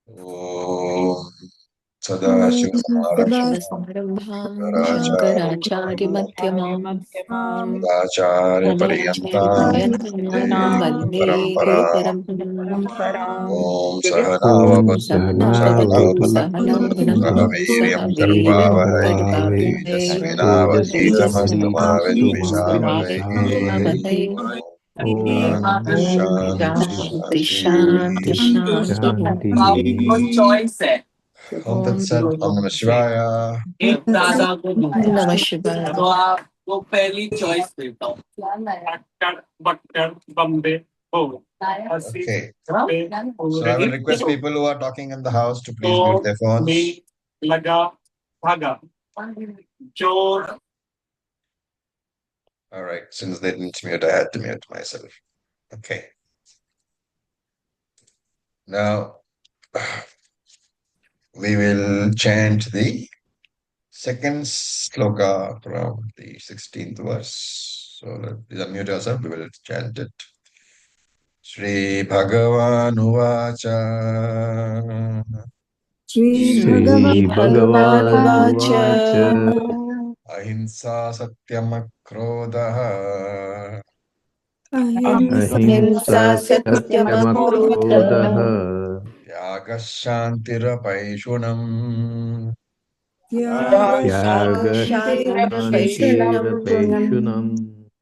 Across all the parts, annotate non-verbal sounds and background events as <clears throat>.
ॐ सदा सदाशिवसमारम्भां सदाशिवसमारम्भां शङ्कराचार्यमध्यमाम् शङ्कराचार्यमध्यमाम् शङ्कराचार्यपर्यन्तां वन्दे आचार्यपर्यन्तां वन्दे गुरुपरम्पराम् गुरुपरम्पराम् ॐ ॐ सहनाववतु सहनावतु सहनौ सहनौ भुनक्तु सह भुनक्तु सह वीर्यं वीर्यं कर्वावहै कर्वावहै तेजस्विनावधीतमस्तु मा तेजस्विनावस्तु मा विद्विषावहै विद्विषावहै ॐ ॐ शान्ति शान्ति शान्तिः शान्ति शान्तिः ॐ तत्सत् ॐ नमः शिवाय एक दादा को ॐ दूंगा नमः शिवाय। तो आपको पहली चॉइस देता हूँ बटर बटर बम्बे हो Okay. So I will request people who are talking in the house to please mute their तो phones. भी लगा भागा चोर All right. Since they didn't mute, I had to mute myself. Okay. Now we will chant the second sloka from the 16th verse. So please unmute yourself. We will chant it. Shri Bhagavan Uvacha श्रीभगवानुवाच श्रीभगवानुवाच Ahimsa Satyamakrodha अहिंसा अहिंसा सत्यमक्रोधः सत्यमक्रोधः Tyaga Shantirapaishunam त्यागः शान्तिरपैशुनम् शान्तिरपैशुनम्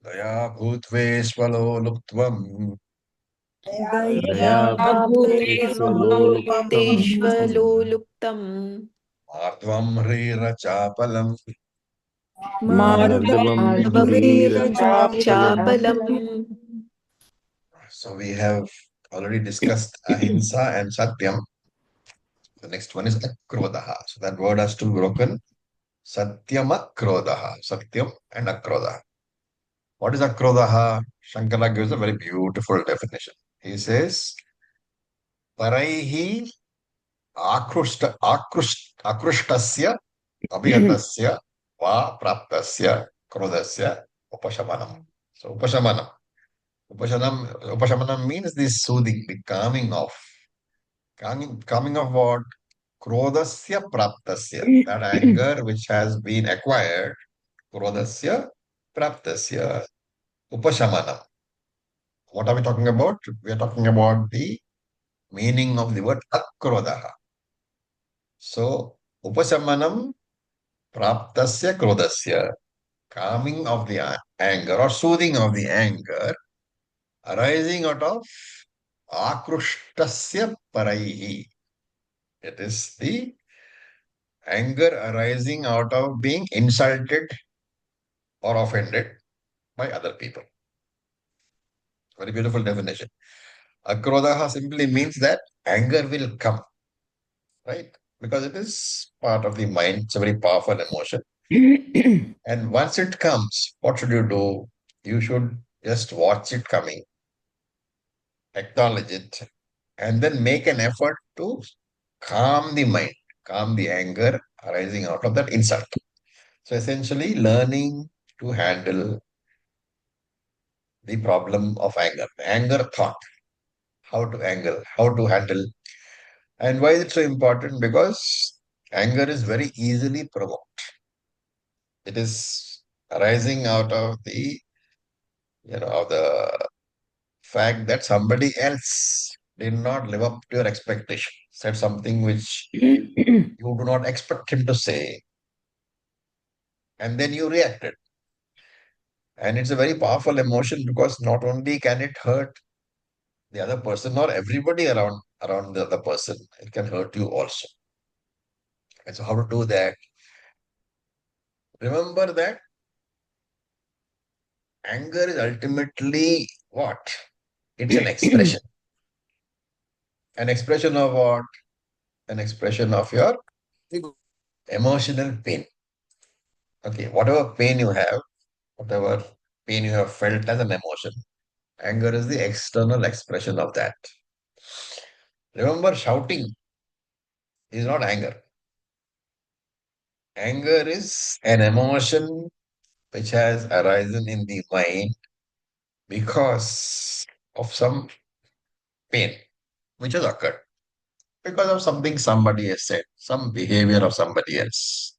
Daya Bhutveshvalo Luptvam दया भूतेषु भूतेष्वलोलुप्तम् लोलुप्तम् <clears throat> Ardhvam Hrirachapalam मार्दवम् ह्रीरचापलम् चापलम् So we have already discussed Ahimsa and Satyam. The next one is Akrodaha. So that word has to be broken. Satyam Akrodaha. Satyam and Akrodaha. What is Akrodaha? Shankara gives a very beautiful definition. He says, Paraihi Akrustasya Abhigatasya Va Praptasya Krodasya Upashamanam. So Upashamanam means the soothing, the calming of what? Krodasya Praptasya. That anger which has been acquired. Krodasya Praptasya Upashamanam. What are we talking about? We are talking about the meaning of the word Akrodaha. So, Upasamanam Praptasya Krodasya, calming of the anger or soothing of the anger arising out of Akrustasya Paraihi. It is the anger arising out of being insulted or offended by other people. Very beautiful definition. Akrodaha simply means that anger will come, right? Because it is part of the mind. It's a very powerful emotion. And once it comes, what should you do? You should just watch it coming, acknowledge it, and then make an effort to calm the mind, calm the anger arising out of that insult. So essentially, learning to handle the problem of anger, anger thought, how to handle. And why is it so important? Because anger is very easily provoked. It is arising out of the fact that somebody else did not live up to your expectation, said something which you do not expect him to say, and then you reacted. And it's a very powerful emotion because not only can it hurt the other person or everybody around the other person, it can hurt you also. And so how to do that? Remember that anger is ultimately what? It's an expression. An expression of what? An expression of your emotional pain. Okay, whatever pain you have, whatever pain you have felt as an emotion, anger is the external expression of that. Remember, shouting is not anger. Anger is an emotion which has arisen in the mind because of some pain which has occurred. because of something somebody has said, some behavior of somebody else.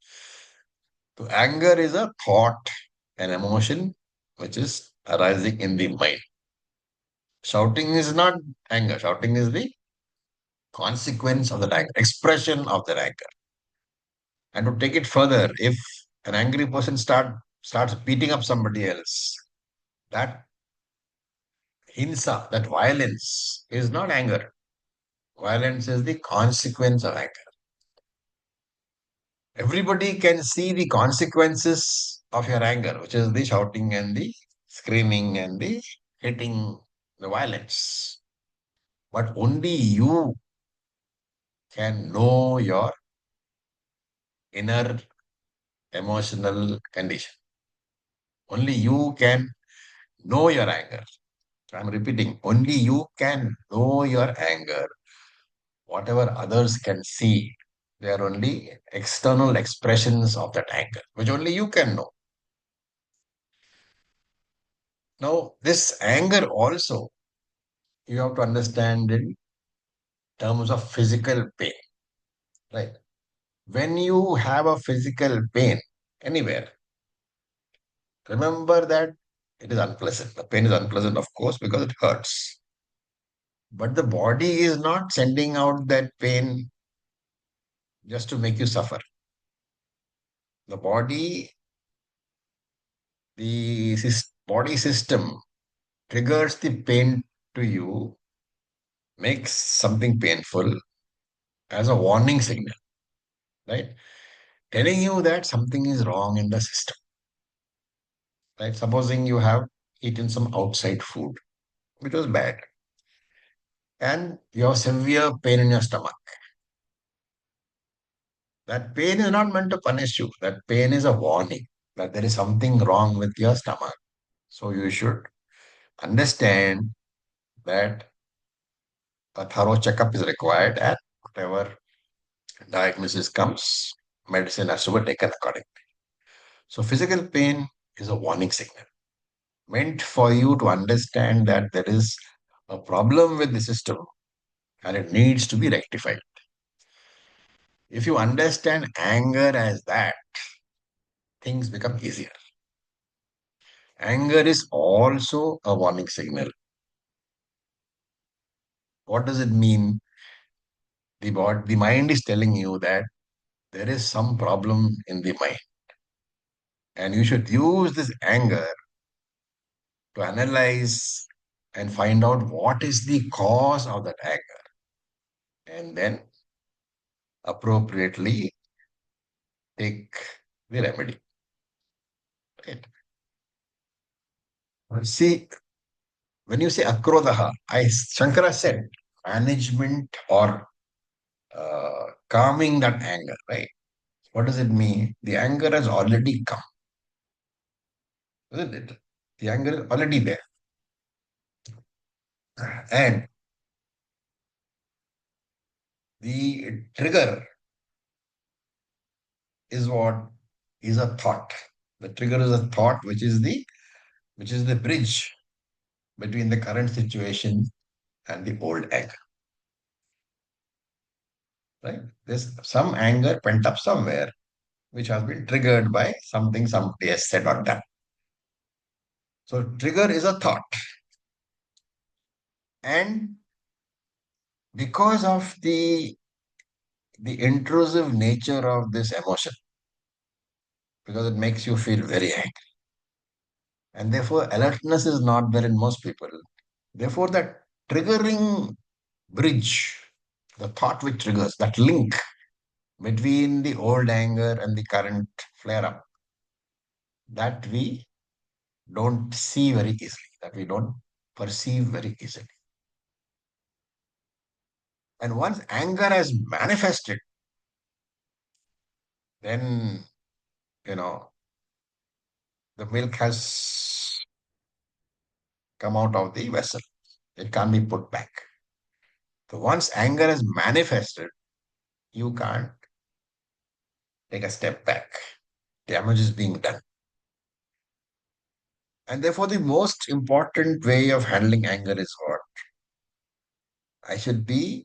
So anger is a thought, an emotion which is arising in the mind. Shouting is not anger. Shouting is the consequence of that anger, expression of that anger. And to take it further, if an angry person starts beating up somebody else, that hinsa, that violence is not anger. Violence is the consequence of anger. Everybody can see the consequences of your anger, which is the shouting and the screaming and the hitting, the violence. But only you can know your inner emotional condition. Only you can know your anger. I'm repeating, only you can know your anger. Whatever others can see, they are only external expressions of that anger, which only you can know. Now, this anger also, you have to understand in terms of physical pain, right? When you have a physical pain anywhere, remember that it is unpleasant. The pain is unpleasant, of course, because it hurts. But the body is not sending out that pain just to make you suffer. The body, the body system triggers the pain to you, makes something painful as a warning signal, right? Telling you that something is wrong in the system, right? Supposing you have eaten some outside food, which was bad, and you have severe pain in your stomach. That pain is not meant to punish you. That pain is a warning that there is something wrong with your stomach. So you should understand that a thorough checkup is required, and whatever diagnosis comes, medicine has to be taken accordingly. So physical pain is a warning signal meant for you to understand that there is a problem with the system and it needs to be rectified. If you understand anger as that, things become easier. Anger is also a warning signal. What does it mean? The mind is telling you that there is some problem in the mind, and you should use this anger to analyze and find out what is the cause of that anger, and then appropriately take the remedy. Right? See, when you say akrodaha, Shankara said management or calming that anger, right? What does it mean? The anger has already come, isn't it? The anger is already there. And the trigger is what is a thought. The trigger is a thought which is the bridge between the current situation and the old anger. Right? There's some anger pent up somewhere, which has been triggered by something somebody has said or done. So trigger is a thought. And because of the intrusive nature of this emotion, because it makes you feel very angry. And therefore, alertness is not there in most people. Therefore, that triggering bridge, the thought which triggers, that link between the old anger and the current flare up, that we don't see very easily, that we don't perceive very easily. And once anger has manifested, then, you know, the milk has come out of the vessel. It can't be put back. So once anger has manifested, you can't take a step back. Damage is being done. And therefore, the most important way of handling anger is what? I should be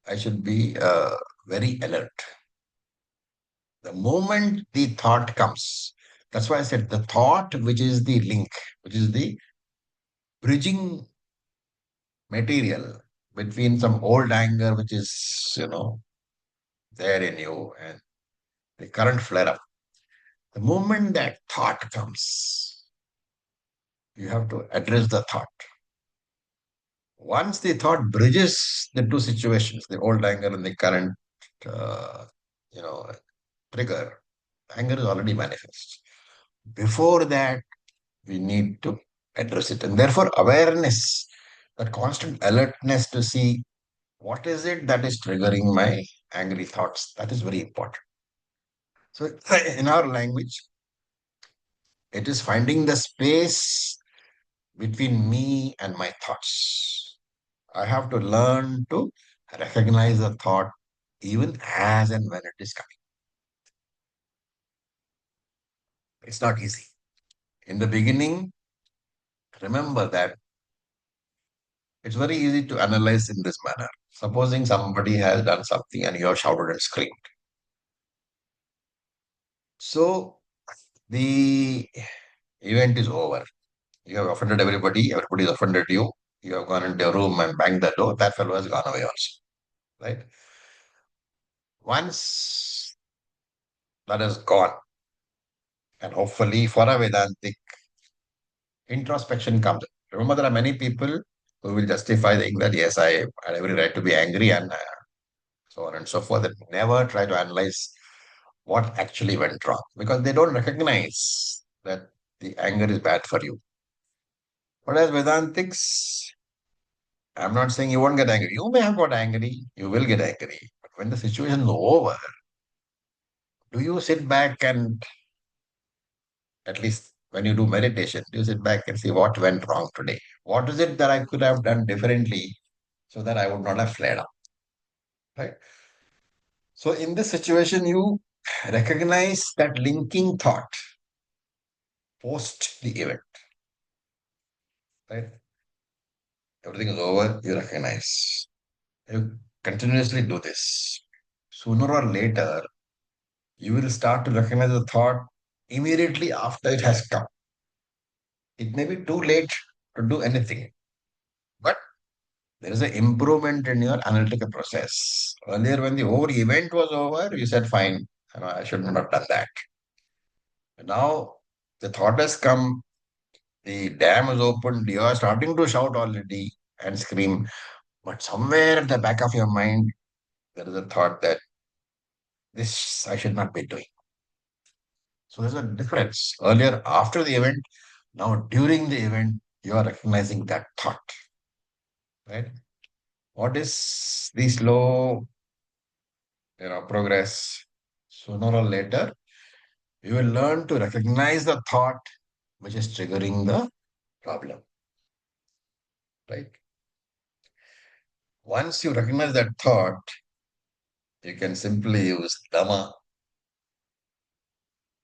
I should be very alert. The moment the thought comes, that's why I said the thought, which is the link, which is the bridging material between some old anger, which is, there in you, and the current flare up. The moment that thought comes, you have to address the thought. Once the thought bridges the two situations, the old anger and the current, uh, you know, trigger, anger is already manifest. Before that, we need to address it. And therefore, awareness, that constant alertness to see what is it that is triggering my angry thoughts, that is very important. So, in our language, it is finding the space between me and my thoughts. I have to learn to recognize the thought even as and when it is coming. It's not easy. In the beginning, remember that it's very easy to analyze in this manner. Supposing somebody has done something and you have shouted and screamed. So the event is over. You have offended everybody has offended you. You have gone into your room and banged the door. That fellow has gone away also. Right? Once that is gone, and hopefully for a Vedantic, introspection comes. Remember, there are many people who will justify saying that, yes, I had every right to be angry and so on and so forth, and never try to analyze what actually went wrong because they don't recognize that the anger is bad for you. Whereas Vedantics, I'm not saying you won't get angry. You may have got angry, you will get angry. But when the situation is over, do you sit back and, at least when you do meditation, do you sit back and see what went wrong today? What is it that I could have done differently so that I would not have flared up? Right? So in this situation, you recognize that linking thought post the event. Right? Everything is over, you recognize. You continuously do this. Sooner or later, you will start to recognize the thought immediately after it has come. It may be too late to do anything, but there is an improvement in your analytical process. Earlier, when the whole event was over, you said, fine, I should not have done that. Now, the thought has come, the dam is opened, you are starting to shout already and scream, but somewhere at the back of your mind, there is a thought that this I should not be doing. So there's a difference. Earlier, after the event, now during the event, you are recognizing that thought, right? What is the slow, progress? Sooner or later, you will learn to recognize the thought which is triggering the problem, right? Once you recognize that thought, you can simply use Dhamma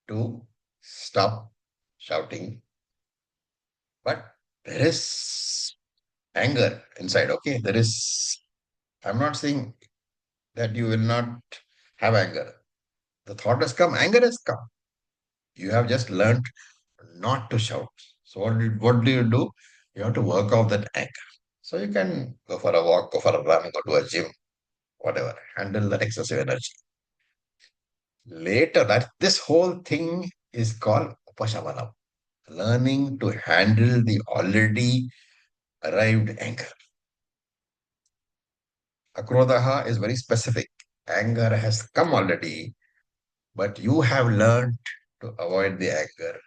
to stop shouting. But there is anger inside, okay? I'm not saying that you will not have anger. The thought has come, anger has come. You have just learned not to shout. So what do you do? You have to work off that anger. So you can go for a walk, go for a run, go to a gym, whatever. Handle that excessive energy. Later, that this whole thing is called upashamanam. Learning to handle the already arrived anger. Akrodaha is very specific. Anger has come already, but you have learned to avoid the anger.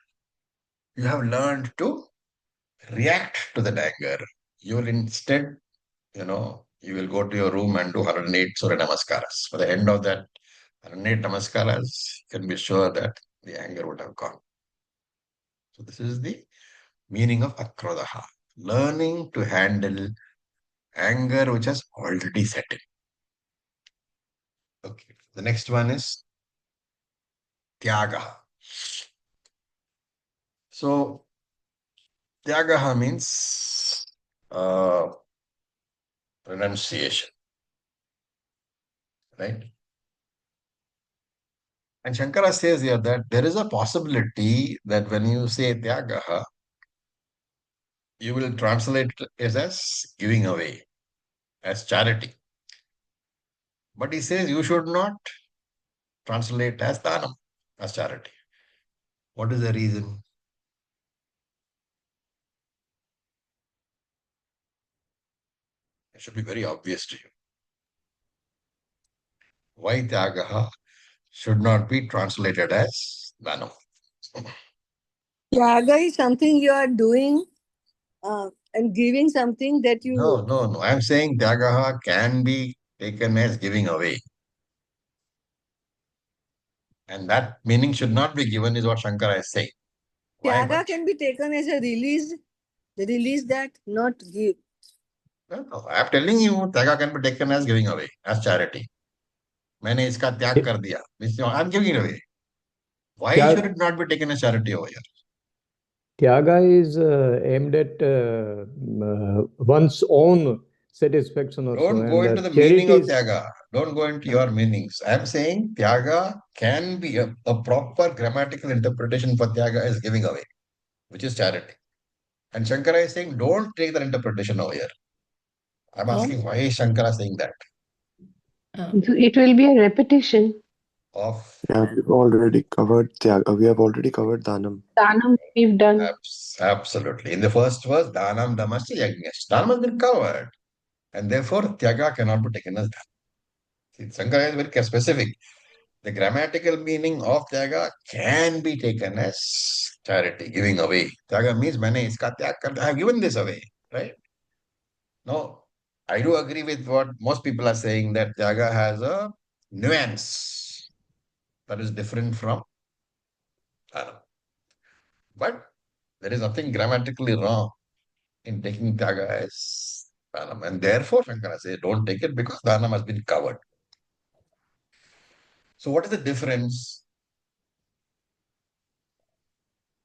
You have learned to react to that anger. You will instead, you will go to your room and do 108 Surya Namaskaras. For the end of that 108 Namaskaras, you can be sure that the anger would have gone. So this is the meaning of Akrodaha. Learning to handle anger which has already set in. Okay. The next one is Tyagaha. So Tyagaha means, renunciation. right? And Shankara says here that there is a possibility that when you say Tyagaha, you will translate it as giving away, as charity. But he says you should not translate as Dhanam, as charity. What is the reason? It should be very obvious to you. Why Tyagaha should not be translated as Dhanam? Tyaga is something you are doing and giving something that you. No. I'm saying Tyagaha can be taken as giving away. And that meaning should not be given, is what Shankara is saying. Why? Tyaga can be taken as a release. Release that, not give. No, I'm telling you, Tyaga can be taken as giving away, as charity. मैंने इसका त्याग कर दिया. I'm giving it away. Why Tyag- should it not be taken as charity over here? Tyaga is aimed at one's own satisfaction also. Don't go and into the meaning of charities- Tyaga. Don't go into your meanings. I'm saying Tyaga can be a proper grammatical interpretation for Tyaga is giving away, which is charity. And Shankara is saying, don't take that interpretation over here. I'm asking, why is Shankara saying that? It will be a repetition. Of Yeah, we've already covered Tyaga. We have already covered Dhanam. Dhanam we've done. absolutely. In the first verse, Dhanam Dhamasya Yajnash. Dhanam has been covered. And therefore, Tyaga cannot be taken as Dhanam. See, Shankara is very specific. The grammatical meaning of Tyaga can be taken as charity, giving away. Tyaga means, मैंने इसका त्याग कर दिया. I have given this away, right? No, I do agree with what most people are saying, that Tyaga has a nuance that is different from Dhanam. But there is nothing grammatically wrong in taking Tyaga as Dhanam. And therefore, Shankara says, don't take it because Dhanam has been covered. So what is the difference?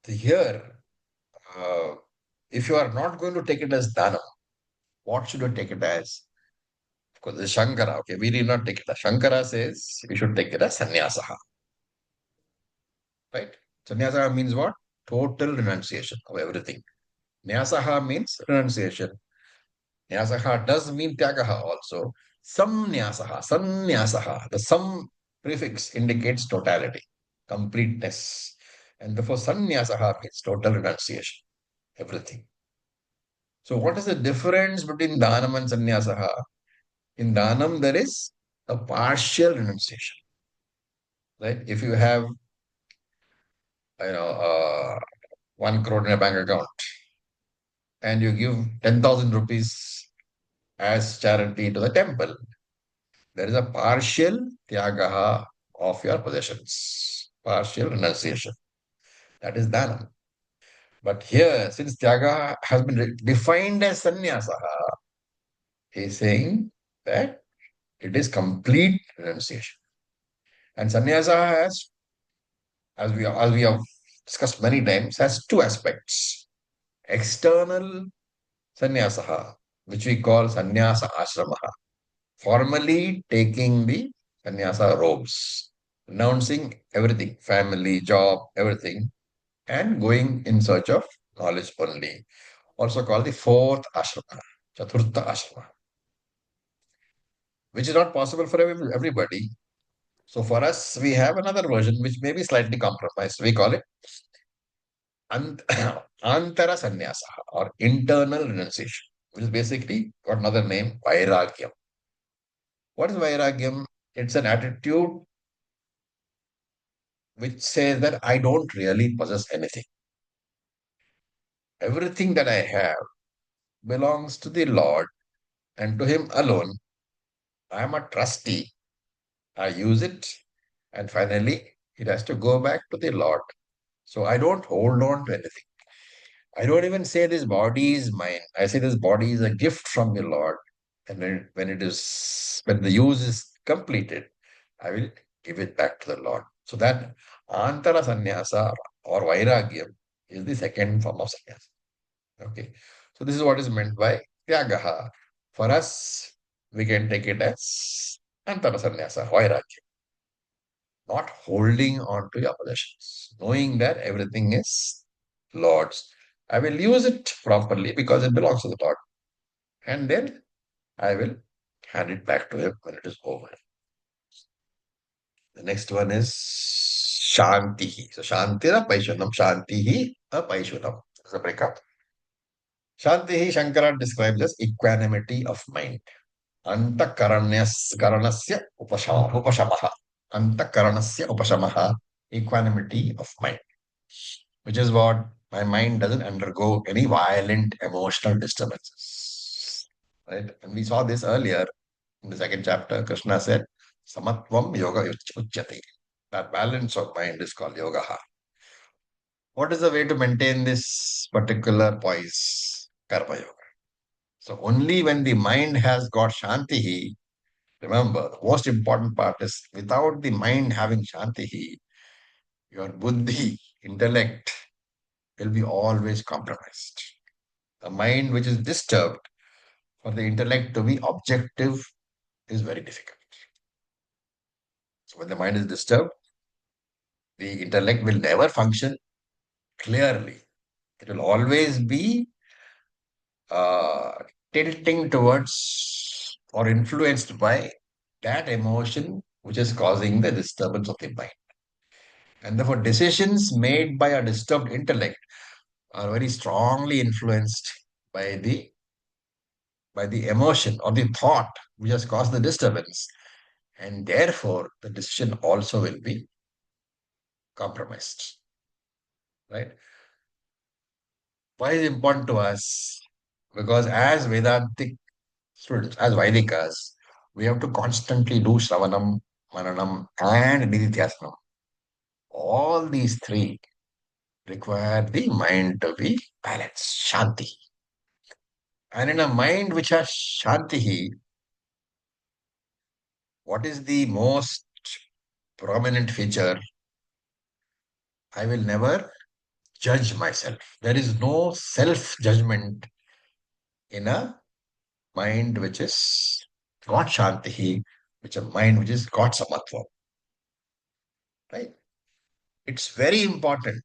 Here, if you are not going to take it as Dhanam, what should you take it as? Of course, this is Shankara. Okay, we did not take it as. Shankara says we should take it as Sannyasaha. Right? Sannyasaha means what? Total renunciation of everything. Nyasaha means renunciation. Nyasaha does mean Tyagaha also. Samnyasaha, Sannyasaha. The sam prefix indicates totality, completeness. And therefore, Sannyasaha means total renunciation, everything. So, what is the difference between Dhanam and Sannyasaha? In Dhanam, there is a partial renunciation. Right? If you have, 1 crore in a bank account and you give 10,000 rupees as charity to the temple, there is a partial tyagaha of your possessions, partial renunciation. That is dhanam. But here, since tyaga has been defined as sannyasaha, he is saying that it is complete renunciation. And sannyasa has, as we have discussed many times, has two aspects. External sannyasaha, which we call sannyasa ashramaha, formally taking the sannyasa robes, renouncing everything, family, job, everything, and going in search of knowledge only. Also called the fourth ashrama, chaturtha ashrama, which is not possible for everybody. So for us, we have another version which may be slightly compromised. We call it antara sannyasa or internal renunciation, which is basically got another name, vairagyam. What is vairagyam? It's an attitude which says that I don't really possess anything. Everything that I have belongs to the Lord and to Him alone. I am a trustee. I use it, and finally, it has to go back to the Lord. So I don't hold on to anything. I don't even say this body is mine. I say this body is a gift from the Lord. And when the use is completed, I will give it back to the Lord. So that antara sannyasa or vairagyam is the second form of sannyasa. Okay. So this is what is meant by tyagaha. For us, we can take it as Antara sannyasa, vairagya. Not holding on to your possessions, knowing that everything is Lord's. I will use it properly because it belongs to the Lord. And then I will hand it back to Him when it is over. The next one is Shantihi. So Shantira Paishunam, Shantihi Paishunam. There's a breakup. Shantihi Shankara describes as equanimity of mind. Antakaranasya upashamaha. Antakaranasya upashamaha. Equanimity of mind. Which is what my mind doesn't undergo any violent emotional disturbances. Right? And we saw this earlier in the second chapter. Krishna said, Samatvam yoga uchyate. That balance of mind is called yoga. What is the way to maintain this particular poise? Karma yoga. So only when the mind has got shantihi, remember, the most important part is without the mind having shantihi, your buddhi, intellect, will be always compromised. The mind which is disturbed, for the intellect to be objective, is very difficult. So when the mind is disturbed, the intellect will never function clearly. It will always be tilting towards or influenced by that emotion which is causing the disturbance of the mind. And therefore, decisions made by a disturbed intellect are very strongly influenced by the emotion or the thought which has caused the disturbance. And therefore, the decision also will be compromised. Right? Why is it important to us? Because as Vedantic students, as Vaidikas, we have to constantly do Shravanam, Mananam, and Nididhyasana. All these three require the mind to be balanced, Shanti. And in a mind which has Shanti, what is the most prominent feature? I will never judge myself. There is no self-judgment in a mind which is got Shanti, which is a mind which is got Samatva. Right? It's very important.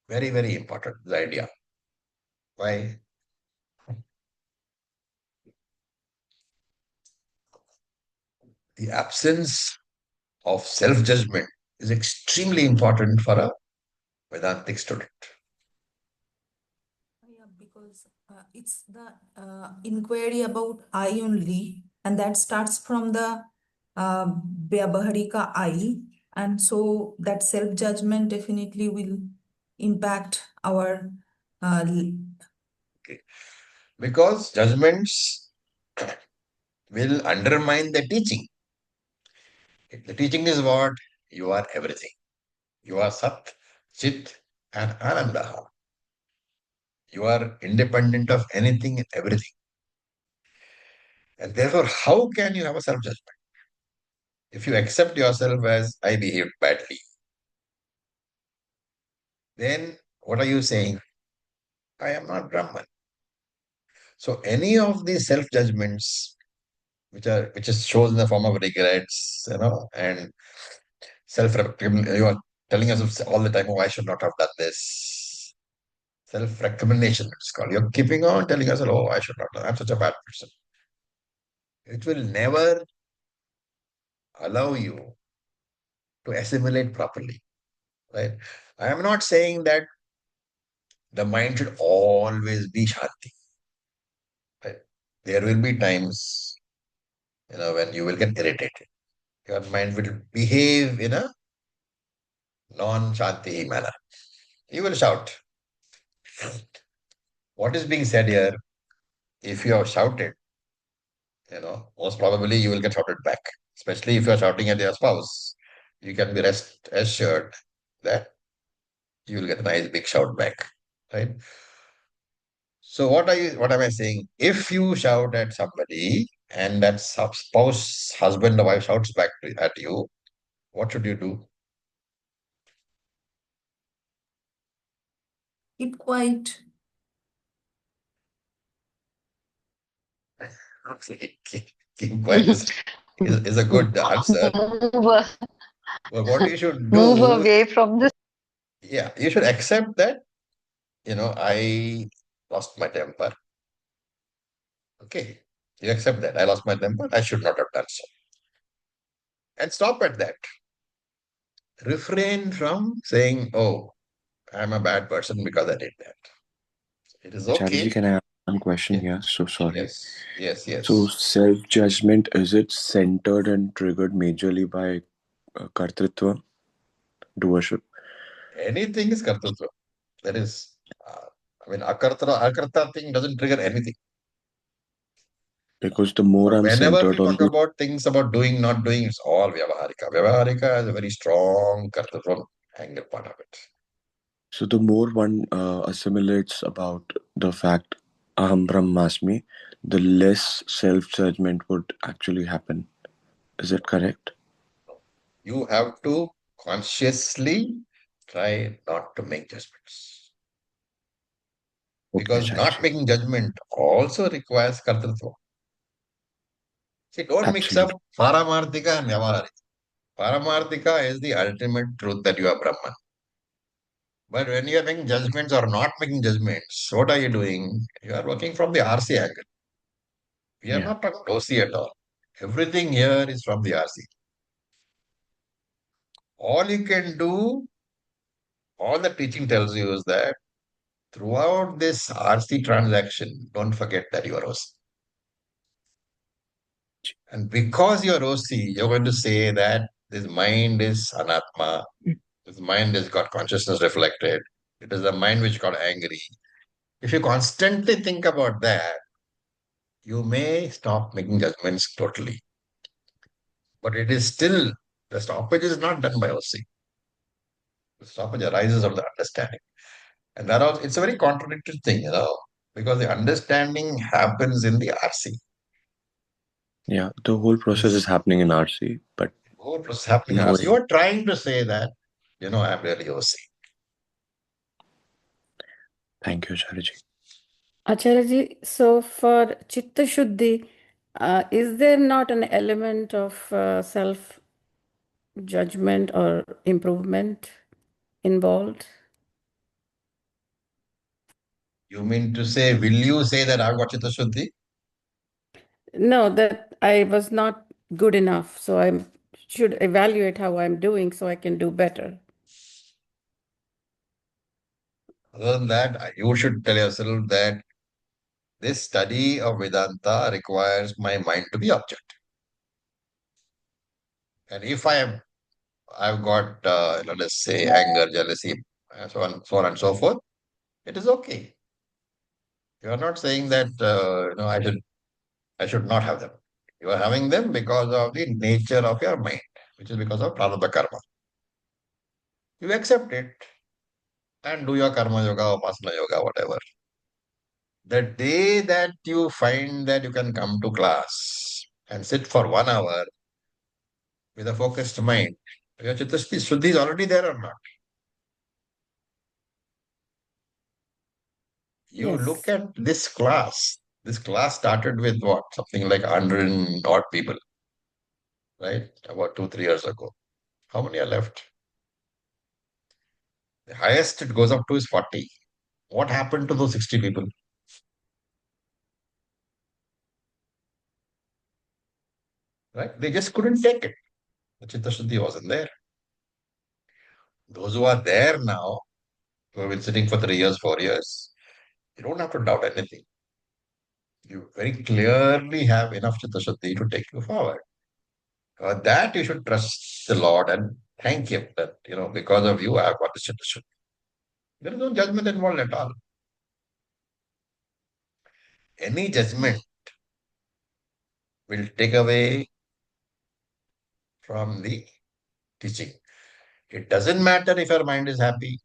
Very, very important, the idea. Why? The absence of self-judgment is extremely important for a Vedantic student. Yeah, because it's the inquiry about I only, and that starts from the Vyavaharika I, and so that self-judgment definitely will impact our Okay. Because judgments will undermine the teaching. The teaching is what? You are everything. You are Sat, Chit, and Ananda. You are independent of anything and everything. And therefore, how can you have a self-judgment? If you accept yourself as I behaved badly, then what are you saying? I am not Brahman. So any of these self-judgments, which is shows in the form of regrets, and you are telling yourself all the time, oh, I should not have done this. Self-recrimination, it's called. You're keeping on telling yourself, oh, I should not have. I'm such a bad person. It will never allow you to assimilate properly. Right? I am not saying that the mind should always be shanti. Right? There will be times, when you will get irritated. Your mind will behave in a non-shanti manner. You will shout. What is being said here? If you have shouted, most probably you will get shouted back. Especially if you are shouting at your spouse, you can be rest assured that you will get a nice big shout back. Right? So what am I saying? If you shout at somebody and that spouse, husband or wife shouts back at you, what should you do? keep quiet. Keep quiet. is a good answer. Move, But what you should move do, away from this. yeah, you should accept that, I lost my temper. Okay. You accept that. I lost my temper. I should not have done so. And stop at that. Refrain from saying, oh, I'm a bad person because I did that. It is Acharya, okay. can I ask one question Yeah. here? So sorry. Yes. So self-judgment, is it centered and triggered majorly by kartritva, doership? Anything is kartatva. That is, akarta thing doesn't trigger anything. Because the more I'm Whenever we centered on talk the about things about doing, not doing, it's all Vyavaharika. Vyavaharika is a very strong kartatva angle part of it. So the more one assimilates about the fact aham brahmasmi, the less self-judgment would actually happen. Is it correct? You have to consciously try not to make judgments. Because Okay, not Acharya. making judgment also requires kartatva. See, don't mix up Absolutely. Paramarthika and Vyavaharika. Paramarthika is the ultimate truth that you are Brahman. But when you are making judgments or not making judgments, what are you doing? You are working from the RC angle. We are Yeah. not talking OC at all. Everything here is from the RC. All you can do, all the teaching tells you is that throughout this RC transaction, don't forget that you are OC. And because you are OC, you're going to say that this mind is anatma, this mind has got consciousness reflected, it is the mind which got angry. If you constantly think about that, you may stop making judgments totally. But it is still, the stoppage is not done by OC. The stoppage arises of the understanding. And that also, it's a very contradictory thing, because the understanding happens in the RC. Yeah, the whole process is happening in RC, but The whole process happening in no, RC. You are trying to say that, I'm really OC. thank you, Acharya. Acharyaji, so for Chitta Shuddhi, is there not an element of self judgment or improvement involved? You mean to say, will you say that I've got Chitta Shuddhi? No, that I was not good enough, so I should evaluate how I'm doing so I can do better. Other than that, you should tell yourself that this study of Vedanta requires my mind to be objective. And if I've got, let us say, anger, jealousy, so on and so forth, it is okay. You are not saying that, I should not have them. You are having them because of the nature of your mind, which is because of prarabdha karma. You accept it and do your karma yoga, upasana yoga, whatever. The day that you find that you can come to class and sit for 1 hour with a focused mind, your chitta shuddhi is already there or not? You Yes. look at this class. This class started with what? Something like 100 and odd people, right? About 2, 3 years ago. How many are left? The highest it goes up to is 40. What happened to those 60 people? Right? They just couldn't take it. The Chitta Shuddhi wasn't there. Those who are there now, who have been sitting for 3 years, 4 years, you don't have to doubt anything. You very clearly have enough Chitta Shuddhi to take you forward. That you should trust the Lord and thank Him that, because of you, I have got the Chitta Shuddhi. There is no judgment involved at all. Any judgment will take away from the teaching. It doesn't matter if your mind is happy.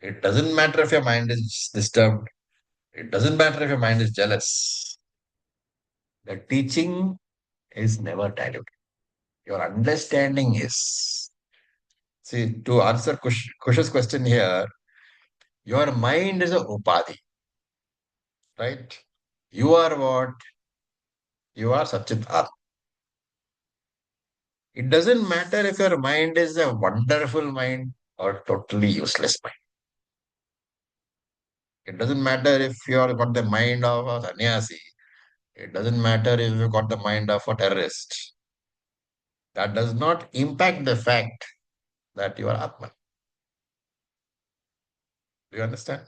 It doesn't matter if your mind is disturbed. It doesn't matter if your mind is jealous. The teaching is never diluted. Your understanding is. See, to answer Kush's question here, your mind is a upadhi, right? You are what? You are Satchit Atma. It doesn't matter if your mind is a wonderful mind or totally useless mind. It doesn't matter if you've got the mind of a sannyasi. It doesn't matter if you've got the mind of a terrorist. That does not impact the fact that you are Atman. Do you understand?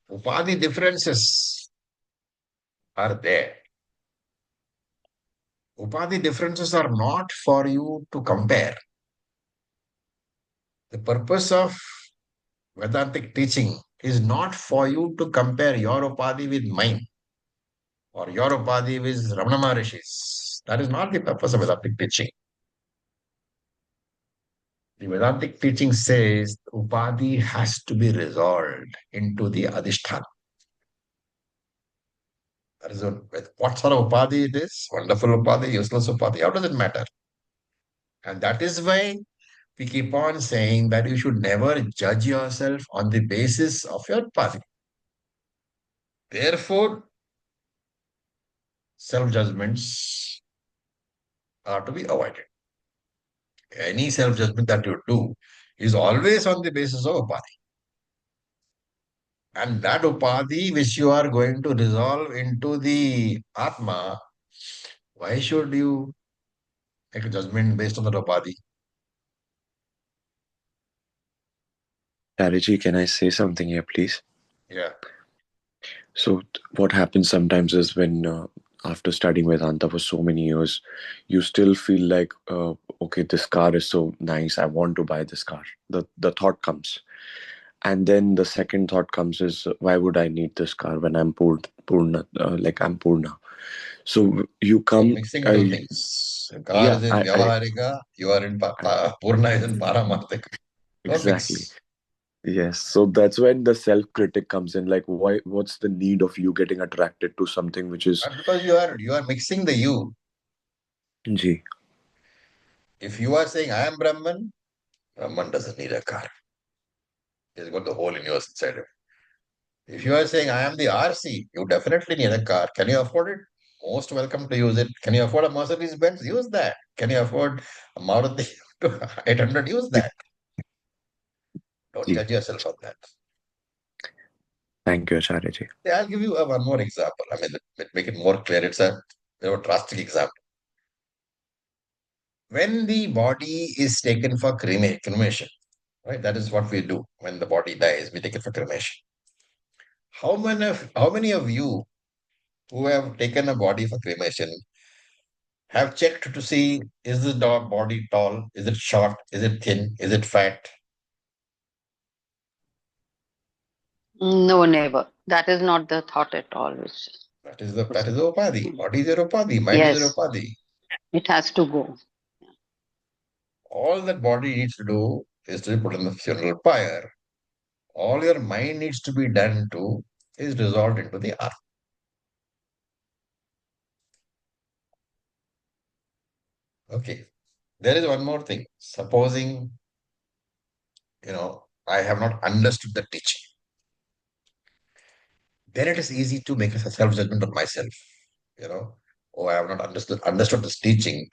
Upadhi differences are there. Upadhi differences are not for you to compare. The purpose of Vedantic teaching is not for you to compare your Upadhi with mine or your Upadhi with Ramana Maharishi's. That is not the purpose of Vedantic teaching. The Vedantic teaching says Upadhi has to be resolved into the Adhisthana. That is what sort of Upadhi it is. Wonderful Upadhi, useless Upadhi. How does it matter? And that is why we keep on saying that you should never judge yourself on the basis of your Upadhi. Therefore, self-judgments are to be avoided. Any self-judgment that you do is always on the basis of Upadhi. And that Upadhi which you are going to resolve into the Atma, why should you make a judgment based on that Upadhi? Chariji, can I say something here, please? Yeah. So, what happens sometimes is when, after studying Vedanta for so many years, you still feel like, okay, this car is so nice. I want to buy this car. The thought comes. And then the second thought comes is, why would I need this car when I'm Purna, like I'm Purna? So you come. Mixing two things. The car Yeah, is in Vyavaharika, you are in Purna is in Paramarthika. Don't exactly. mix. Yes. So that's when the self-critic comes in. Like, what's the need of you getting attracted to something which is. And because you are mixing the you. Ji. If you are saying I am Brahman, Brahman doesn't need a car. He's got the whole universe inside him. If you are saying I am the RC, you definitely need a car. Can you afford it? Most welcome to use it. Can you afford a Mercedes Benz? Use that. Can you afford a Maruti 800? Use that. Don't Ji. judge yourself on that. Thank you, Acharya ji. I'll give you one more example. I mean, let make it more clear. It's a drastic example. When the body is taken for cremation, right? That is what we do. When the body dies, we take it for cremation. How many of you who have taken a body for cremation have checked to see, is the body tall? Is it short? Is it thin? Is it fat? No, never. That is not the thought at all. That is the upadhi. Body is your upadhi. Mind is your Yes, upadhi. it has to go. All that body needs to do is to be put in the funeral pyre. All your mind needs to be done to is resolved into the earth. Okay. There is one more thing. Supposing, I have not understood the teaching. Then it is easy to make a self-judgment on myself. Oh, I have not understood this teaching,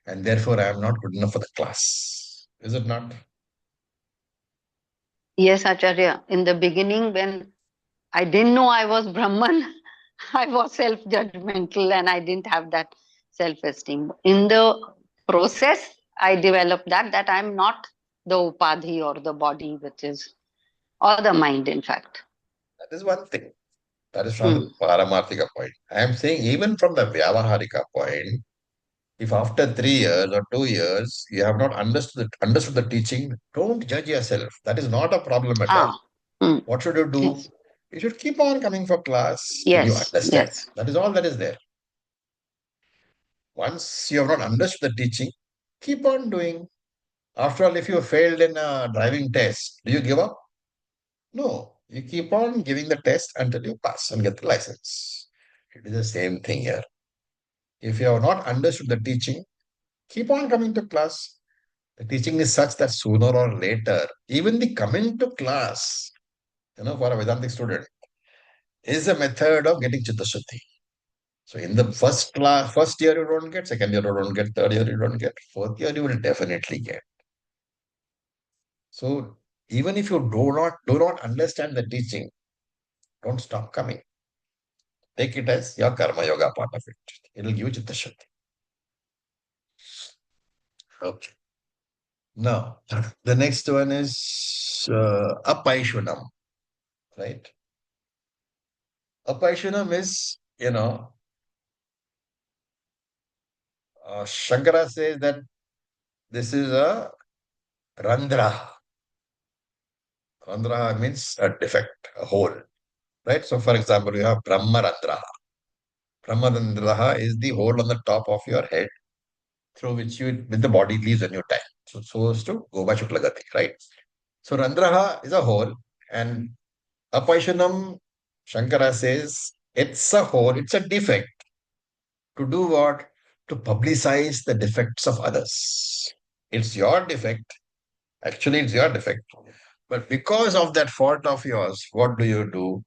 and therefore I am not good enough for the class. Is it not? Yes, Acharya. In the beginning, when I didn't know I was Brahman, I was self-judgmental and I didn't have that self-esteem. In the process, I developed that I'm not the upadhi or the body, which is, or the mind, in fact. That is one thing. That is from the Paramarthika point. I am saying even from the Vyavaharika point, if after 3 years or 2 years you have not understood the teaching, don't judge yourself. That is not a problem at all. What should you do? Yes. You should keep on coming for class till you Yes, understand. yes. That is all that is there. Once you have not understood the teaching, keep on doing. After all, if you failed in a driving test, do you give up? No. You keep on giving the test until you pass and get the license. It is the same thing here. If you have not understood the teaching, keep on coming to class. The teaching is such that sooner or later, even the coming to class, for a Vedantic student, is a method of getting Chitta Shuddhi. So in the first year you don't get, second year you don't get, third year you don't get, fourth year you will definitely get. So even if you do not understand the teaching, don't stop coming. Take it as your karma yoga part of it. It will give you chitta shuddhi. Okay. Now, the next one is apaishunam, right? Apaishunam is, Shankara says that this is a randra. Randra means a defect, a hole, right? So, for example, you have Brahma Randra. Brahma Randra is the hole on the top of your head through which with the body leaves when you die. So as to Goma Shuklagati, right? So, Randraha is a hole, and Apaishanam, Shankara says, it's a hole, it's a defect. To do what? To publicize the defects of others. It's your defect. Actually, it's your defect. But because of that fault of yours, what do?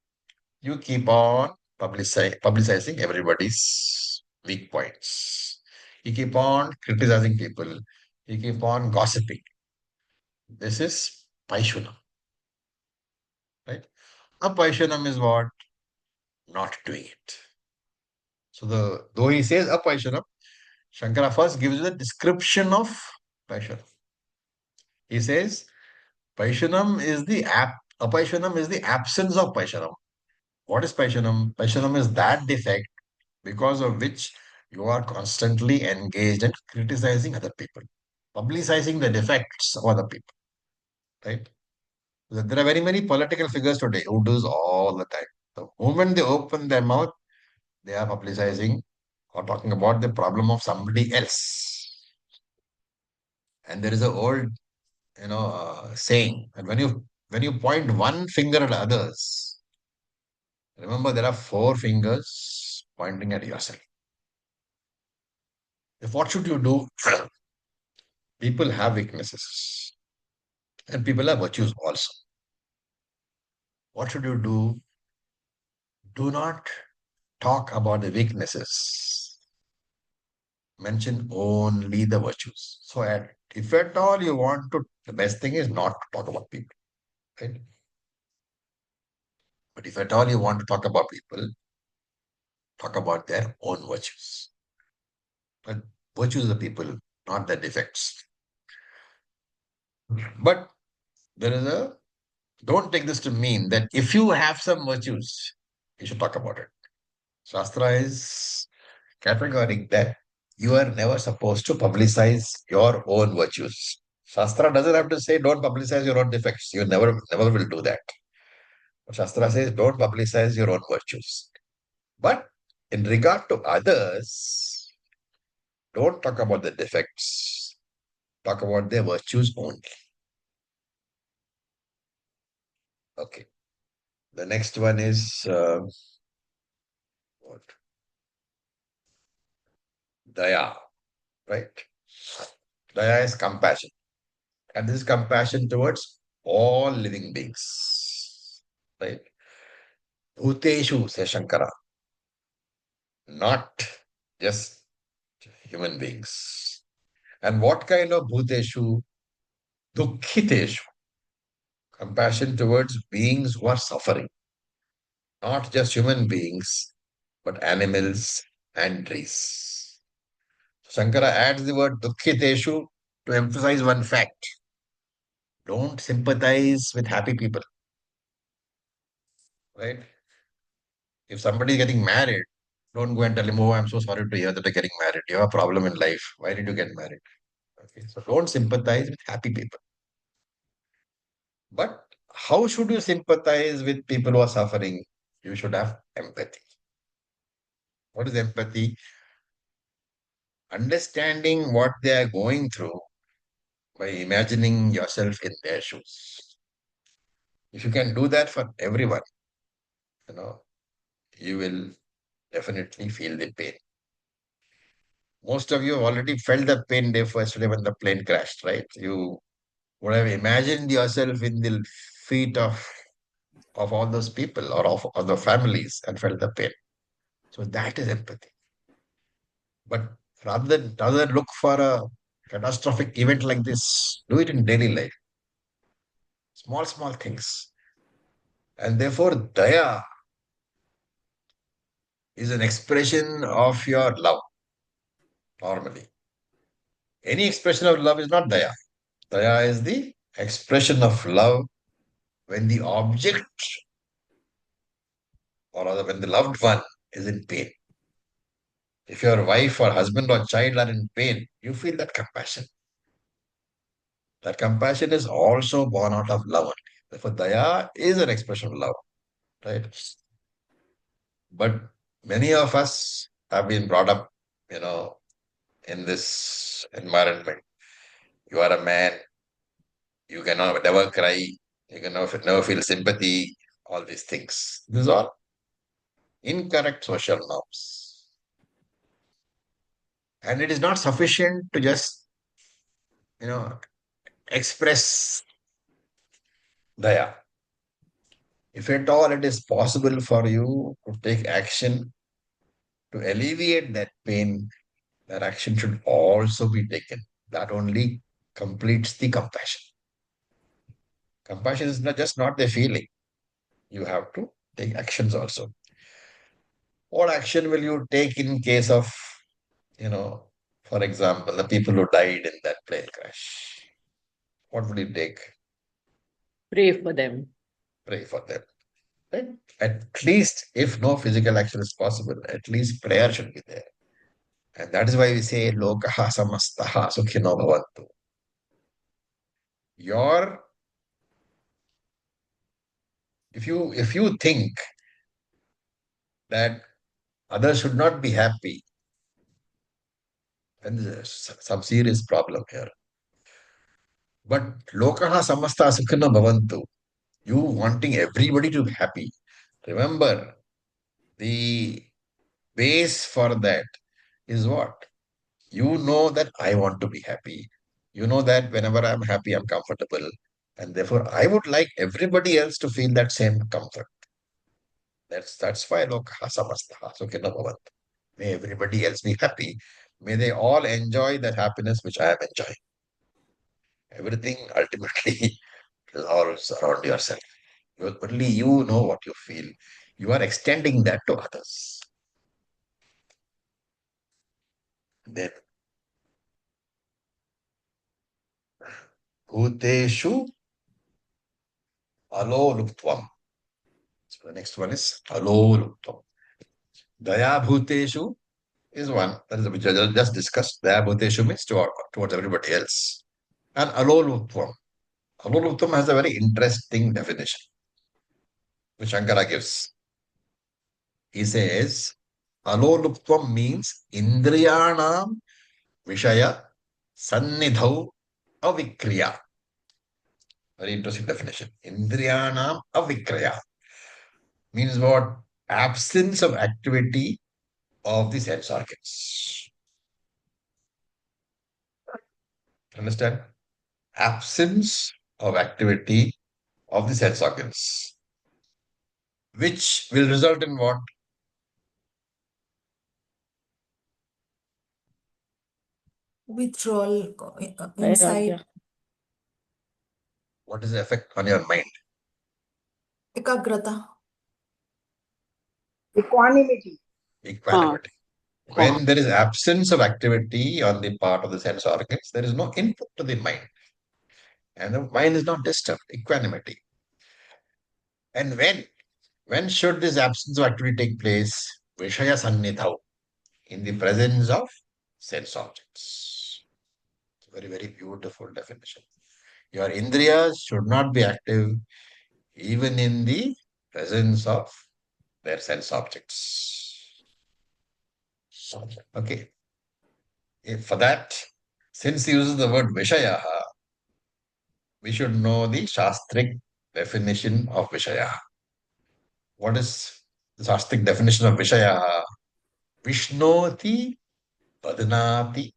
You keep on publicizing everybody's weak points. You keep on criticizing people. You keep on gossiping. This is Paishunam. Right? Apaishanam is what? Not doing it. So though he says Apaishanam, Shankara first gives you the description of Paishanam. He says Paishanam is Apaishanam is the absence of Paishanam. What is Paishanam? Paishanam is that defect because of which you are constantly engaged in criticizing other people, publicizing the defects of other people. Right? There are very many political figures today who do this all the time. The moment they open their mouth, they are publicizing or talking about the problem of somebody else. And there is an old, saying that when you point one finger at others, remember there are four fingers pointing at yourself. If what should you do? People have weaknesses, and people have virtues also. What should you do? Do not talk about the weaknesses. Mention only the virtues. So, if at all you want to, the best thing is not to talk about people, right? But if at all you want to talk about people, talk about their own virtues. But virtues of the people, not their defects. But don't take this to mean that if you have some virtues, you should talk about it. Shastra is categoric that you are never supposed to publicize your own virtues. Shastra doesn't have to say don't publicize your own defects. You never will do that. But Shastra says don't publicize your own virtues. But in regard to others, don't talk about the defects. Talk about their virtues only. Okay. The next one is what? Daya, right? Daya is compassion. And this is compassion towards all living beings. Right? Bhuteshu, says Shankara. Not just human beings. And what kind of bhuteshu? Dukkhiteshu. Compassion towards beings who are suffering. Not just human beings, but animals and trees. Shankara adds the word dukkhiteshu to emphasize one fact. Don't sympathize with happy people. Right? If somebody is getting married, don't go and tell him, oh, I'm so sorry to hear that you're getting married. You have a problem in life. Why did you get married? Okay, so don't sympathize with happy people. But how should you sympathize with people who are suffering? You should have empathy. What is empathy? Understanding what they are going through by imagining yourself in their shoes. If you can do that for everyone, you will definitely feel the pain. Most of you have already felt the pain yesterday when the plane crashed, right? You would have imagined yourself in the feet of all those people or of the families and felt the pain. So that is empathy. But rather than look for a catastrophic event like this, do it in daily life. Small, small things. And therefore, daya is an expression of your love, normally. Any expression of love is not daya. Daya is the expression of love when the object, or rather when the loved one, is in pain. If your wife or husband or child are in pain, you feel that compassion. That compassion is also born out of love only. Therefore, daya is an expression of love, right? But many of us have been brought up, in this environment. You are a man, you cannot never cry, you can never feel sympathy, all these things. These are incorrect social norms. And it is not sufficient to just, express daya. If at all it is possible for you to take action to alleviate that pain, that action should also be taken. That only completes the compassion. Compassion is not the feeling. You have to take actions also. What action will you take in case of, for example, the people who died in that plane crash? What would you take? Pray for them. Pray for them. Right? At least, if no physical action is possible, at least prayer should be there. And that is why we say, Lokaha samastaha sukhino bhavantu. If you think that others should not be happy, then there's some serious problem here. But Lokaha samasta sukhino bhavantu, you wanting everybody to be happy. Remember, the base for that is what? You know that I want to be happy. You know that whenever I'm happy, I'm comfortable. And therefore, I would like everybody else to feel that same comfort. That's why Lokaha samastaha sukhino bhavantu. May everybody else be happy. May they all enjoy that happiness which I am enjoying. Everything ultimately revolves around yourself. Only you know what you feel. You are extending that to others. Then, bhuteshu aloluptvam. So the next one is aloluptvam. Daya bhuteshu is one. That is which I just discussed. Daya bhuteshu means towards everybody else. And aloluptvam. Aloluptvam has a very interesting definition, which Shankara gives. He says, aloluptvam means indriyanam vishaya sannidhau avikriya. Very interesting definition. Indriyanam avikriya means what? Absence of activity of the sense organs. Understand? Absence of activity of the sense organs, which will result in what? Withdrawal inside. Vairagya. What is the effect on your mind? Ekagrata. Equanimity. Equanimity. When there is absence of activity on the part of the sense organs, there is no input to the mind. And the mind is not disturbed. Equanimity. And when should this absence of activity take place? Vishaya sannidhau. In the presence of sense objects. It's a very, very beautiful definition. Your indriyas should not be active even in the presence of their sense objects. Okay. For that, since he uses the word Vishayaha, we should know the Shastric definition of Vishayaha. What is the Shastric definition of Vishayaha? Vishnoti badnati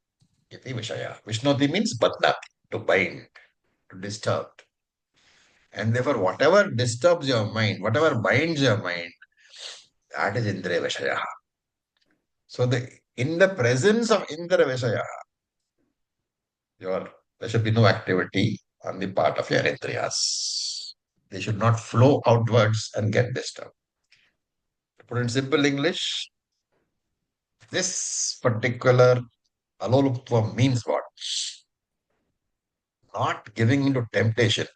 iti Vishaya. Vishnoti means badnati, to bind, to disturb. And therefore, whatever disturbs your mind, whatever binds your mind, that is Indriya Vishayaha. So in the presence of Indra Vishaya, there should be no activity on the part of your Indriyas. They should not flow outwards and get disturbed. To put in simple English, this particular aloluptvam means what? Not giving into temptation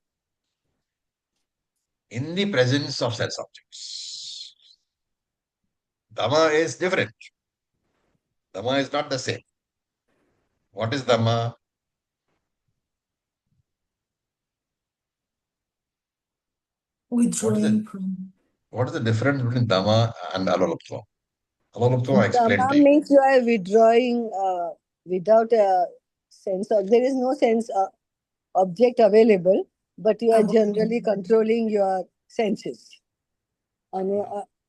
in the presence of sense objects. Dhamma is different. Dhamma is not the same. What is Dhamma? Withdrawing from. What is the difference between Dhamma and aloluptvam? Aloluptvam I explained Dhamma to you. means you are withdrawing without a sense of, there is no sense object available, but you are generally controlling your senses. And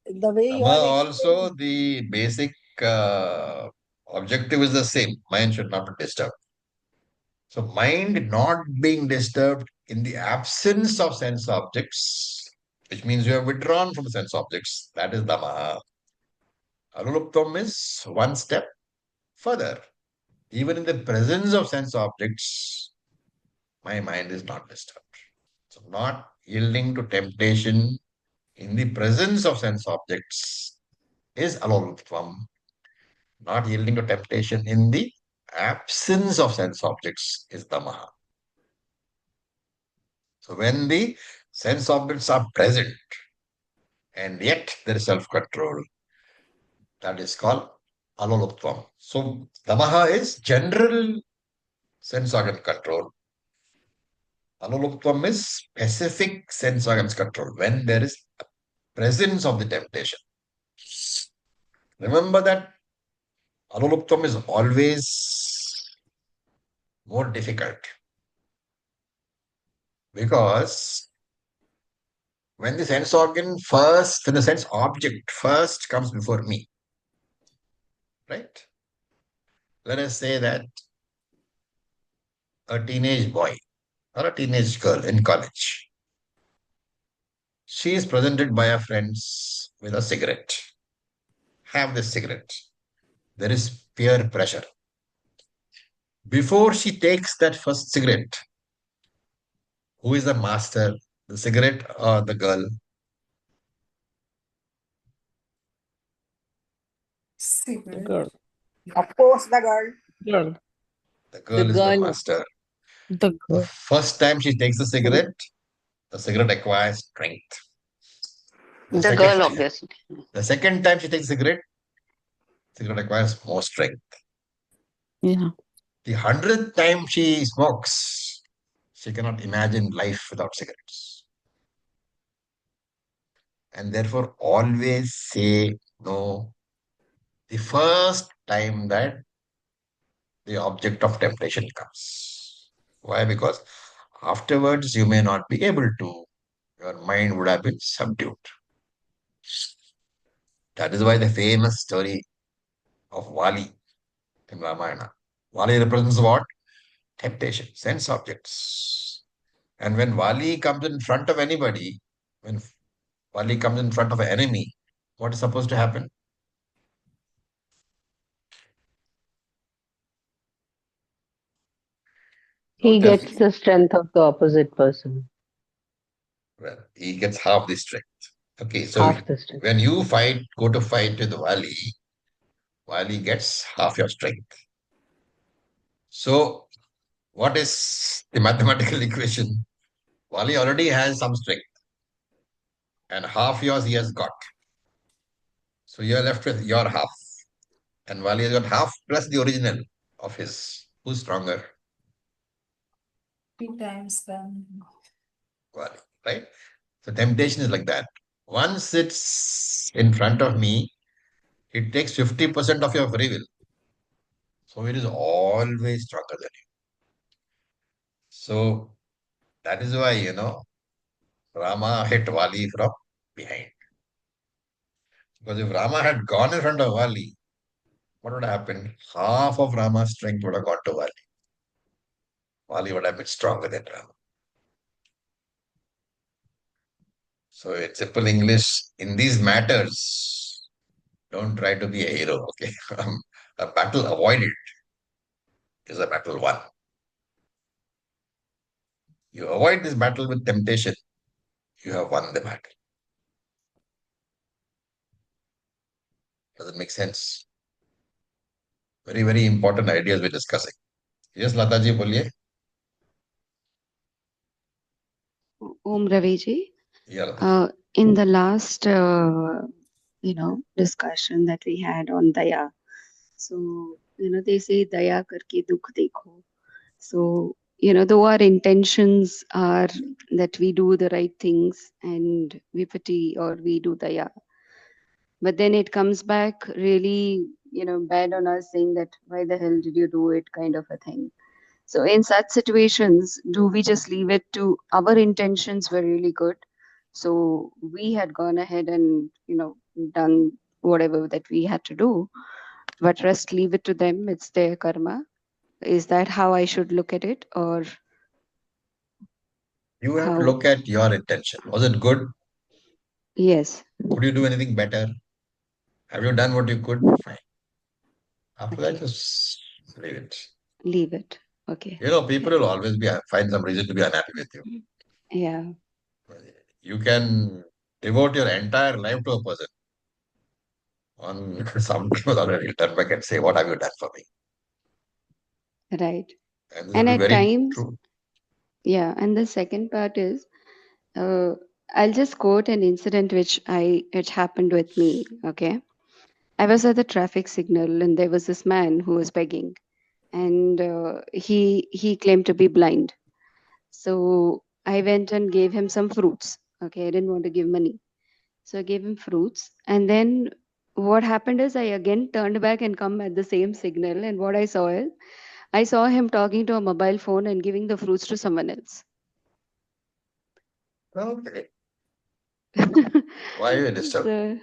the way you Dhamma are also, the basic objective is the same. Mind should not be disturbed. So mind not being disturbed in the absence of sense objects, which means you have withdrawn from sense objects, that is Dhamma. Aluluptam is one step further. Even in the presence of sense objects, my mind is not disturbed. So not yielding to temptation in the presence of sense objects is aloluptvam. Not yielding to temptation in the absence of sense objects is Dhamma. So when the sense objects are present and yet there is self-control, that is called aloluptvam. So Dhamma is general sense organ control. Aloluptvam is specific sense organs control when there is presence of the temptation. Remember that aloluptvam is always more difficult because when the sense object first comes before me, right? Let us say that a teenage boy or a teenage girl in college, she is presented by her friends with a cigarette. Have this cigarette. There is peer pressure. Before she takes that first cigarette, who is the master, the cigarette or the girl? The girl. Of course, the girl. Girl. The girl is the master. The The girl. first time she takes the cigarette acquires strength. The girl, obviously. The second time she takes cigarette acquires more strength. Yeah. The 100th time she smokes, she cannot imagine life without cigarettes. And therefore, always say no the first time that the object of temptation comes. Why? Because afterwards you may not be able to. Your mind would have been subdued. That is why the famous story of Vali in Ramayana. Vali represents what? Temptation, sense objects. And when Vali comes in front of anybody, when Vali comes in front of an enemy, what is supposed to happen? He Notice, gets the strength of the opposite person. well, he gets half the strength. Okay, so Half the strength. when you go to fight with Vali, Vali gets half your strength. So what is the mathematical equation? Vali already has some strength and half yours he has got. So you're left with your half. And Vali has got half plus the original of his. Who's stronger? 3 times then. Vali, right? So temptation is like that. Once it's in front of me, it takes 50% of your free will. So it is always stronger than you. So that is why, Rama hit Vali from behind. Because if Rama had gone in front of Vali, what would have happened? Half of Rama's strength would have gone to Vali. Vali would have been stronger than Rama. So in simple English, in these matters, Don't try to be a hero, okay? A battle avoided is a battle won. You avoid this battle with temptation, you have won the battle. Does it make sense? Very, very important ideas we're discussing. Yes, Lataji, boliye. Om Raviji. Yeah, Lataji. In the last, discussion that we had on Daya, so, they say Daya karke dukh dekho. So, though our intentions are that we do the right things and we pity or we do Daya, but then it comes back really, bad on us, saying that why the hell did you do it, kind of a thing. So in such situations, do we just leave it to our intentions were really good? So we had gone ahead and, done whatever that we had to do, but rest leave it to them. It's their karma. Is that how I should look at it? Or You have to how? look at your intention. Was it good? Yes. Could you do anything better? Have you done what you could? Fine. After that, Okay. just leave it. Leave it. Okay. People will always find some reason to be unhappy with you. Yeah. You can devote your entire life to a person. On some time or other, he'll turn back and say, "What have you done for me?" Right. And this will And be at very times, true. yeah. And the second part is, I'll just quote an incident which happened with me. Okay. I was at the traffic signal and there was this man who was begging, and he claimed to be blind. So I went and gave him some fruits. Okay, I didn't want to give money, so I gave him fruits. And then what happened is I again turned back and come at the same signal, and what I saw is I saw him talking to a mobile phone and giving the fruits to someone else. Okay. Why are you disturbed? So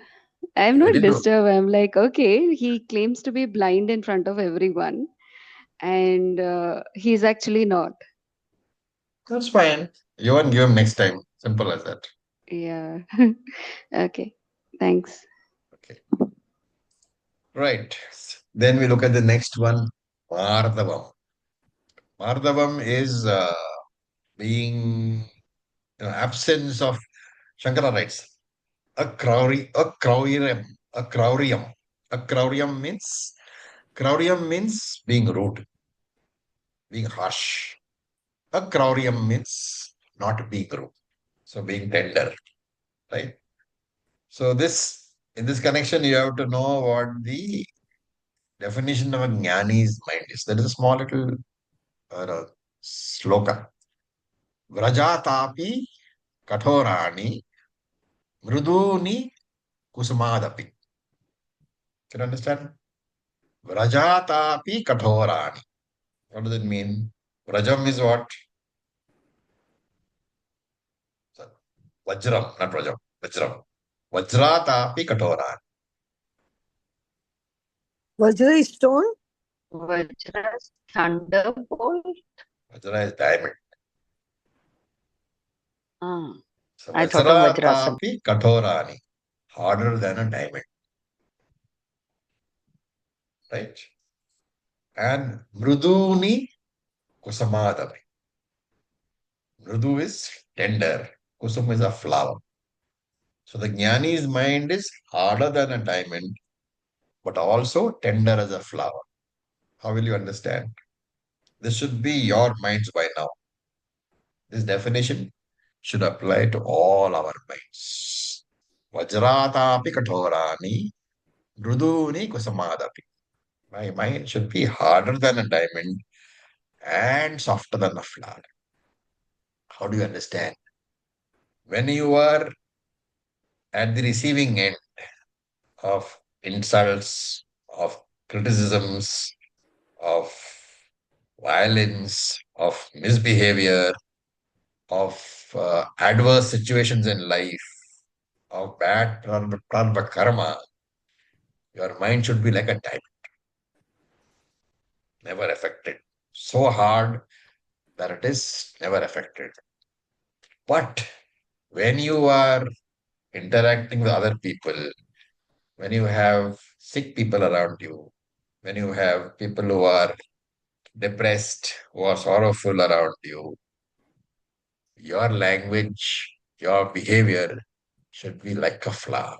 I'm You not didn't do. disturbed. I'm like, okay, he claims to be blind in front of everyone, and he's actually not. That's fine. You won't give him next time. Simple as that. Yeah. Okay. Thanks. Okay. Right. Then we look at the next one, Mardhavam. Mardhavam is being absence of Shankara writes a krauriam means being rude, being harsh. A krauriam means not being rude, so being tender, right? So in this connection, you have to know what the definition of a jnani's mind is. There is a small little sloka. Vrajatapi kathorani mruduni kusumadapi. Can you understand? Vrajatapi kathorani. What does it mean? Vrajam is what? Vajram, not Vrajam. Vajram. Vajratapi kathorani. Vajra is stone? Vajra is thunderbolt. Vajra is diamond. Ah, So I thought of Vajrasam. Vajratapi kathorani. Harder than a diamond. Right? And mruduni kusamadapi. Mrudu is tender. Kusum is a flower. So the jnani's mind is harder than a diamond, but also tender as a flower. How will you understand? This should be your minds by now. This definition should apply to all our minds. Vajratapi kathorani, mruduni kusamadapi. My mind should be harder than a diamond and softer than a flower. How do you understand? When you are at the receiving end of insults, of criticisms, of violence, of misbehavior, of adverse situations in life, of bad karma, your mind should be like a diamond, never affected. So hard that it is never affected. But when you are interacting with other people, when you have sick people around you, when you have people who are depressed, who are sorrowful around you, your language, your behavior should be like a flower.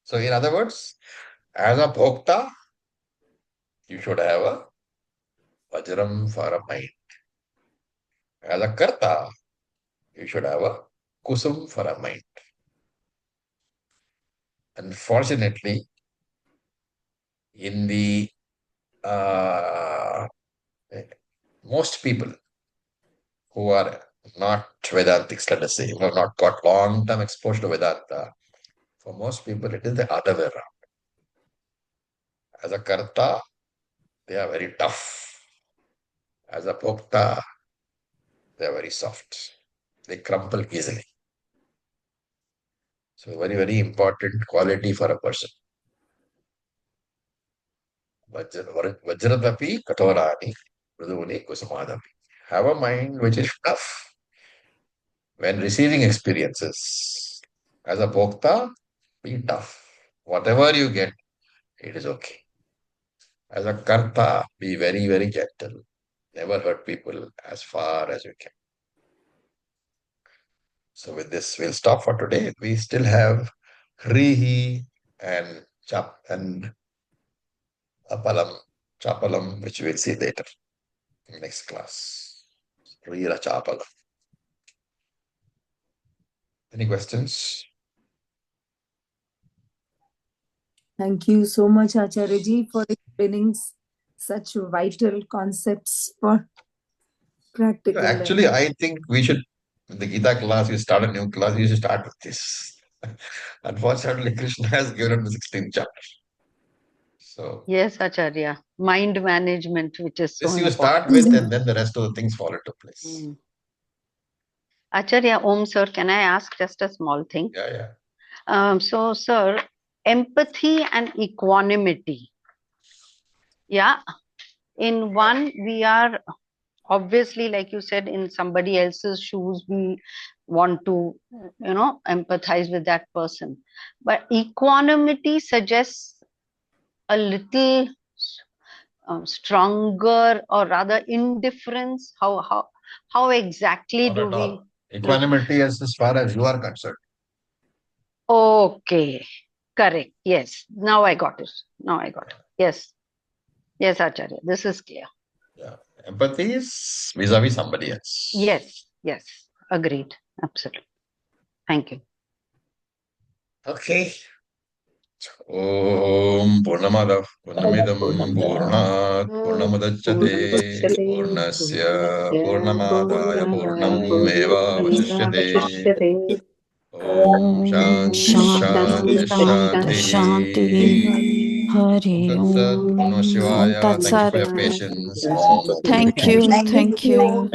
So, in other words, as a bhokta, you should have a vajram for a mind. As a karta, you should have a kusum for a mind. Unfortunately, in the most people who are not Vedantics, let us say, who have not got long-term exposure to Vedanta, for most people it is the other way around. As a karta, they are very tough. As a bhokta, they are very soft. They crumple easily. So very, very important quality for a person. Vajradapi katorani mriduni kusumadami. Have a mind which is tough when receiving experiences. As a bhokta, be tough. Whatever you get, it is okay. As a karta, be very, very gentle. Never hurt people as far as you can. So with this, we'll stop for today. We still have Hrihi and Chapalam, which we'll see later in next class. Rira Chapalam. Any questions? Thank you so much, Acharya ji, for explaining such vital concepts for practical Actually, learning. I think we should, in the Gita class, we start a new class, we should start with this. Unfortunately, Krishna has given us the 16th chapter. So Yes, Acharya. Mind management, which is so this you important. start with, and then the rest of the things fall into place. Mm. Acharya, Om sir, can I ask just a small thing? Yeah. So, sir, empathy and equanimity. Yeah. In one, we are obviously, like you said, in somebody else's shoes, we want to, empathize with that person. But equanimity suggests a little stronger, or rather indifference. How exactly Not do at all. we? Equanimity as far as you are concerned. Okay, correct. Yes, now I got it. Yes, Acharya, this is clear. Yeah, empathy is vis-a-vis somebody else. Yes, agreed. Absolutely. Thank you. Okay. Om Purnamada Purnamidam Purnat Purnamadachyate Purnasya Purnamadaya Purnam Eva Vasishyate Om Shanti Shanti Hari Om Tat Sat. Om Om Shivaya. Tat Thank you for Sat. your patience. Om Thank you.